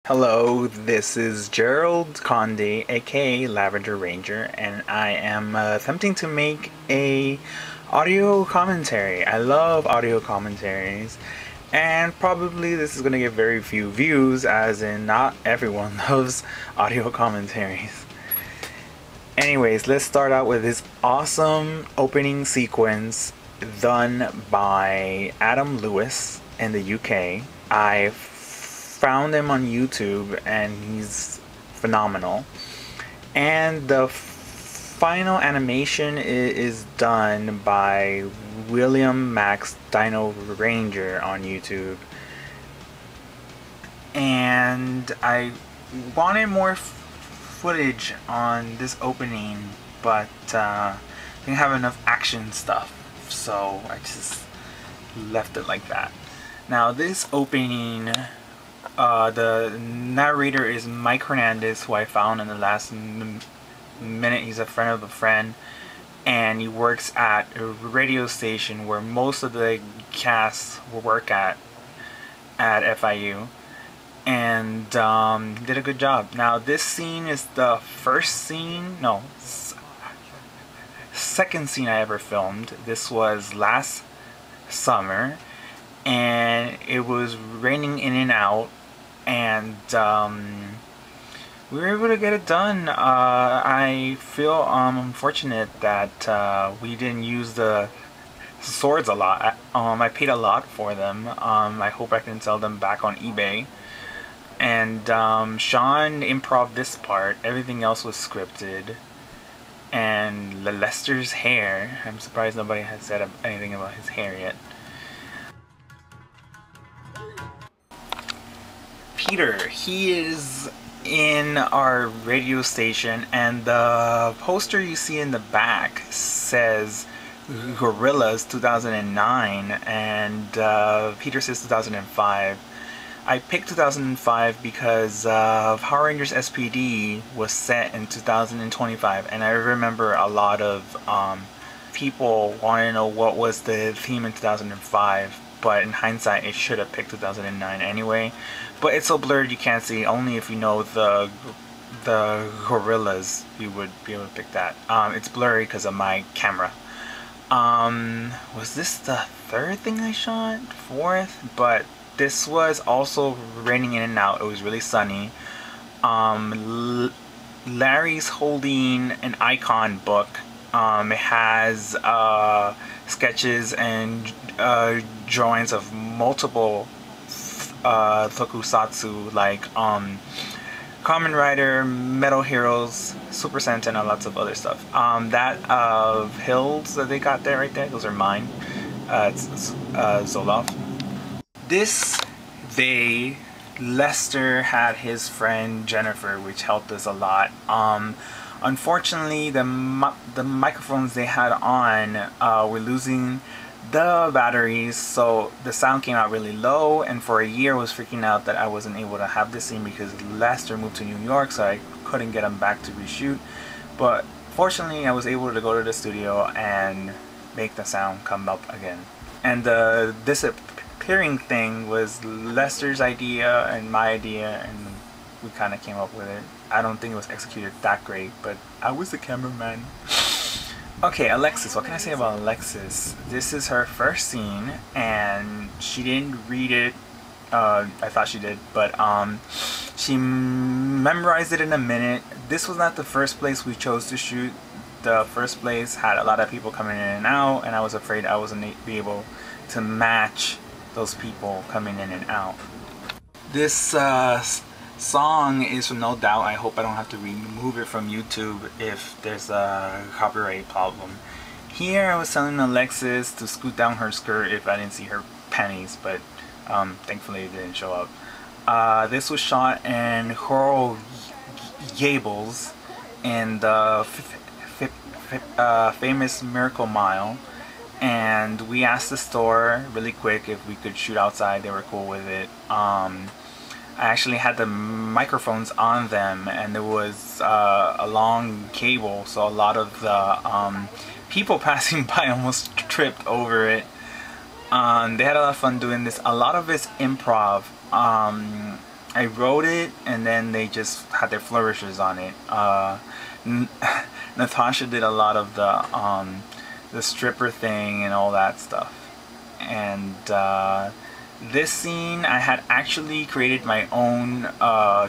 Hello, this is Gerald Conde, aka Lavender Ranger, and I am attempting to make a audio commentary. I love audio commentaries, and probably this is going to get very few views, as in not everyone loves audio commentaries. Anyways, let's start out with this awesome opening sequence done by Adam Lewis in the UK. I found him on YouTube and he's phenomenal. And the final animation is done by William Max Dino Ranger on YouTube. And I wanted more footage on this opening, but didn't have enough action stuff, so I just left it like that. Now this opening, the narrator is Mike Hernandez, who I found in the last minute. He's a friend of a friend, and he works at a radio station where most of the cast work at FIU, and did a good job. Now this scene is the second scene I ever filmed. This was last summer, and it was raining in and out, and we were able to get it done. I feel unfortunate that we didn't use the swords a lot. I paid a lot for them. I hope I can sell them back on eBay. And Sean improv this part. Everything else was scripted. And Lester's hair, I'm surprised nobody has said anything about his hair yet. Peter, he is in our radio station, and the poster you see in the back says Gorillas 2009, and Peter says 2005. I picked 2005 because Power Rangers SPD was set in 2025, and I remember a lot of people wanting to know what was the theme in 2005, but in hindsight it should have picked 2009 anyway. But it's so blurred you can't see. Only if you know the gorillas you would be able to pick that. It's blurry because of my camera. Was this the third thing I shot? Fourth? But this was also raining in and out. It was really sunny. Larry's holding an icon book. It has sketches and drawings of multiple tokusatsu, like Kamen Rider, Metal Heroes, Super Sentai, and lots of other stuff. That of Hills that they got there, right there, those are mine. It's Zoloft. This day, Lester had his friend Jennifer, which helped us a lot. Unfortunately, the microphones they had on were losing the batteries, so the sound came out really low, and for a year I was freaking out that I wasn't able to have this scene because Lester moved to New York, so I couldn't get him back to reshoot. But fortunately I was able to go to the studio and make the sound come up again. And the disappearing thing was Lester's idea and my idea, and we kind of came up with it. I don't think it was executed that great, but I was the cameraman. Okay, Alexis. What can I say about Alexis? This is her first scene, and she didn't read it. I thought she did, but she memorized it in a minute. This was not the first place we chose to shoot. The first place had a lot of people coming in and out, and I was afraid I wasn't be able to match those people coming in and out. This song is from No Doubt. I hope I don't have to remove it from YouTube if there's a copyright problem. Here I was telling Alexis to scoot down her skirt if I didn't see her panties, but thankfully it didn't show up. This was shot in Coral Gables in the famous Miracle Mile, and we asked the store really quick if we could shoot outside. They were cool with it. I actually had the microphones on them, and there was a long cable, so a lot of the people passing by almost tripped over it. They had a lot of fun doing this. A lot of it's improv. I wrote it, and then they just had their flourishes on it. Natasha did a lot of the stripper thing and all that stuff. And this scene, I had actually created my own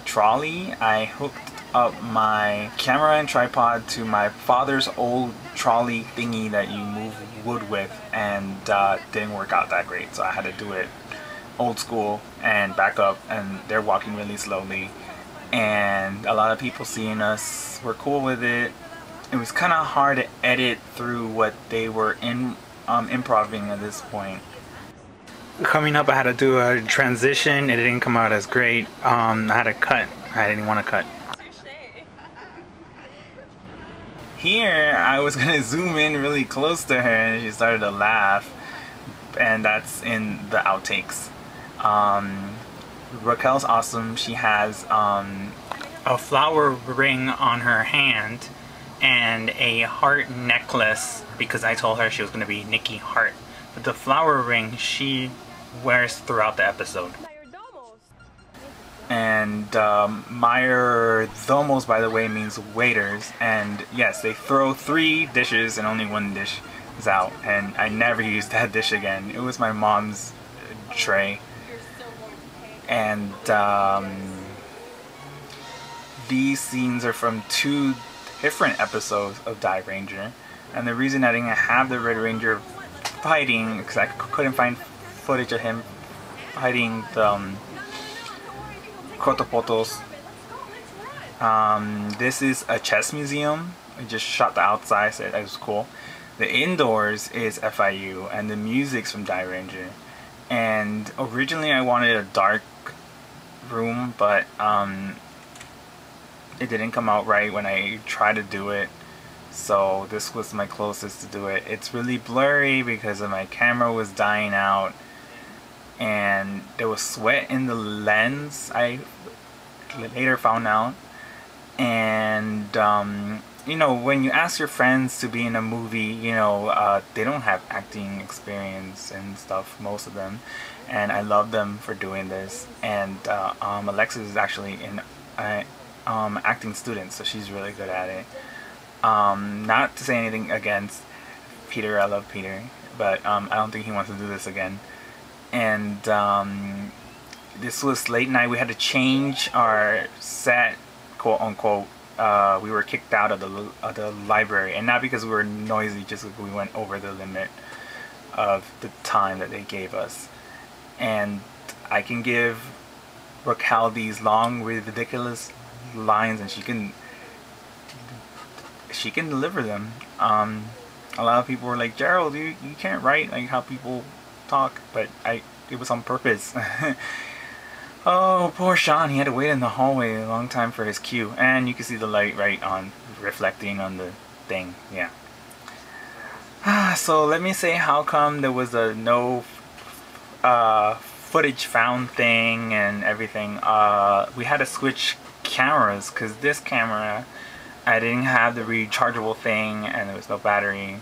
trolley. I hooked up my camera and tripod to my father's old trolley thingy that you move wood with, and didn't work out that great, so I had to do it old school and back up, and they're walking really slowly, and a lot of people seeing us were cool with it. It was kind of hard to edit through what they were improving at this point. Coming up, I had to do a transition. It didn't come out as great. I had to cut. I didn't want to cut. Here, I was gonna zoom in really close to her, and she started to laugh, and that's in the outtakes. Raquel's awesome. She has a flower ring on her hand and a heart necklace, because I told her she was going to be Nikki Hart. But the flower ring she wears throughout the episode. And mayordomos, by the way, means waiters. And yes, they throw 3 dishes and only 1 dish is out. And I never used that dish again. It was my mom's tray. And these scenes are from 2 different episodes of Dive Ranger, and the reason I didn't have the Red Ranger fighting, because I couldn't find footage of him fighting the Crotopotos. This is a chess museum. I just shot the outside, so it was cool. The indoors is FIU, and the music's from Dive Ranger. And originally I wanted a dark room, but it didn't come out right when I tried to do it, so this was my closest to do it. It's really blurry because of my camera was dying out, and there was sweat in the lens, I later found out. And you know, when you ask your friends to be in a movie, you know, they don't have acting experience and stuff, most of them, and I love them for doing this. And Alexis is actually in acting student, so she's really good at it. Not to say anything against Peter, I love Peter, but I don't think he wants to do this again. And this was late night. We had to change our set, quote unquote. We were kicked out of the library, and not because we were noisy, just because we went over the limit of the time that they gave us. And I can give Raquel these long, ridiculous lines, and she can deliver them. A lot of people were like, Gerald, you can't write like how people talk, but it was on purpose. Oh, poor Sean, he had to wait in the hallway a long time for his cue. And you can see the light right on, reflecting on the thing, yeah. So let me say how come there was a no footage found thing and everything. We had to switch cameras, because this camera, I didn't have the rechargeable thing, and there was no battery.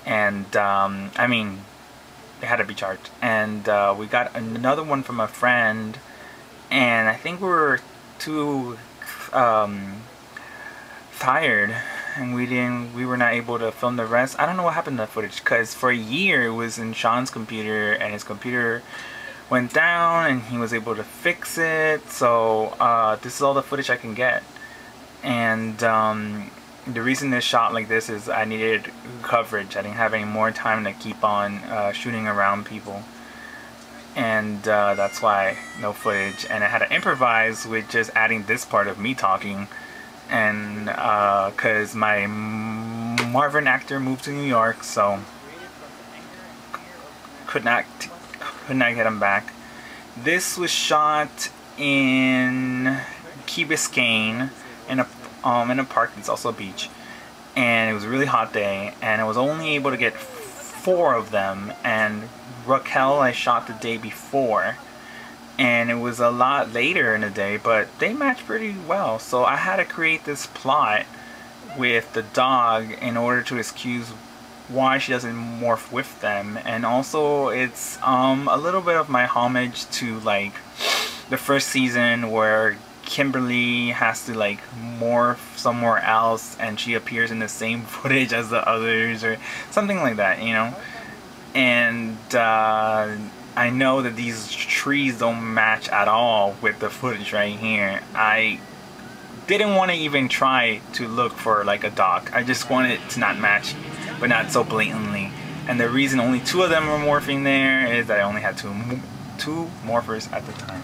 And, I mean, it had to be charged. And we got another one from a friend, and I think we were too tired, and we were not able to film the rest. I don't know what happened to that footage, because for a year it was in Sean's computer, and his computer went down, and he was able to fix it. So this is all the footage I can get. And the reason this shot like this is I needed coverage. I didn't have any more time to keep on shooting around people, and that's why no footage. And I had to improvise with just adding this part of me talking, and because my Marvin actor moved to New York, so could not get him back. This was shot in Key Biscayne, in a park that's also a beach, and it was a really hot day, and I was only able to get 4 of them. And Raquel I shot the day before, and it was a lot later in the day, but they matched pretty well. So I had to create this plot with the dog in order to excuse why she doesn't morph with them. And also it's a little bit of my homage to like the first season where Kimberly has to like morph somewhere else and she appears in the same footage as the others or something like that, you know. And I know that these trees don't match at all with the footage right here. I didn't want to even try to look for like a dock. I just wanted it to not match, but not so blatantly. And the reason only 2 of them were morphing there is that I only had two morphers at the time.